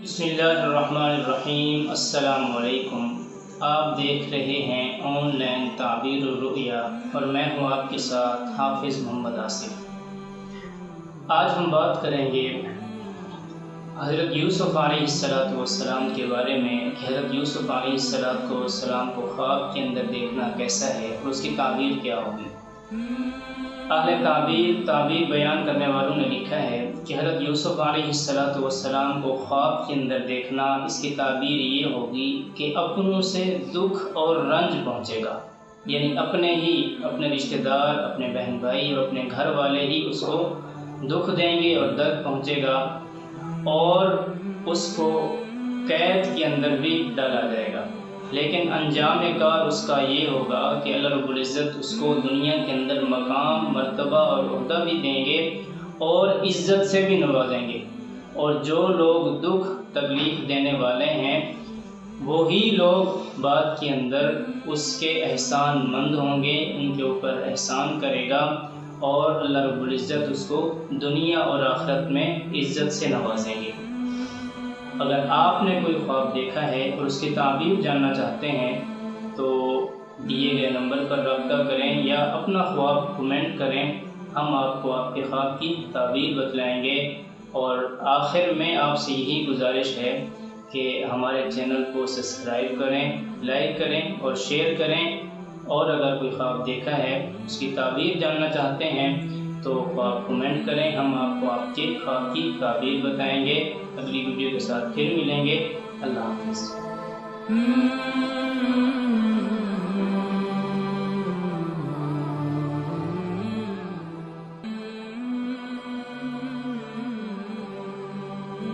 بسم اللہ الرحمن الرحیم۔ السلام علیکم۔ آپ دیکھ رہے ہیں آن لائن تعبیر الرؤیا اور میں ہوں آپ کے ساتھ حافظ محمد آصف۔ آج ہم بات کریں گے حضرت یوسف علیہ السلام کے بارے میں کہ حضرت یوسف علیہ السلام کو خواب کے اندر دیکھنا کیسا ہے اور اس کی تعبیر کیا ہوگی۔ اہل تعبیر بیان کرنے والوں نے لکھا ہے کہ حضرت یوسف علیہ السلام کو خواب کے اندر دیکھنا، اس کی تعبیر یہ ہوگی کہ اپنوں سے دکھ اور رنج پہنچے گا، یعنی اپنے رشتہ دار، اپنے بہن بھائی اور اپنے گھر والے ہی اس کو دکھ دیں گے اور درد پہنچے گا، اور اس کو قید کے اندر بھی ڈالا جائے گا۔ لیکن انجام کار اس کا یہ ہوگا کہ اللہ رب العزت اس کو دنیا کے اندر مقام، مرتبہ اور عہدہ بھی دیں گے اور عزت سے بھی نوازیں گے، اور جو لوگ دکھ تکلیف دینے والے ہیں وہی لوگ بعد کے اندر اس کے احسان مند ہوں گے، ان کے اوپر احسان کرے گا اور اللہ رب العزت اس کو دنیا اور آخرت میں عزت سے نوازیں گے۔ اگر آپ نے کوئی خواب دیکھا ہے اور اس کی تعبیر جاننا چاہتے ہیں تو دیے گئے نمبر پر رابطہ کریں یا اپنا خواب کمنٹ کریں، ہم آپ کو آپ کے خواب کی تعبیر بتلائیں گے۔ اور آخر میں آپ سے یہی گزارش ہے کہ ہمارے چینل کو سبسکرائب کریں، لائک کریں اور شیئر کریں، اور اگر کوئی خواب دیکھا ہے اس کی تعبیر جاننا چاہتے ہیں تو خواب کمنٹ کریں، ہم آپ کو آپ کے خواب کی تعبیر بتائیں گے۔ اگلی ویڈیو کے ساتھ پھر ملیں گے۔ اللہ حافظ۔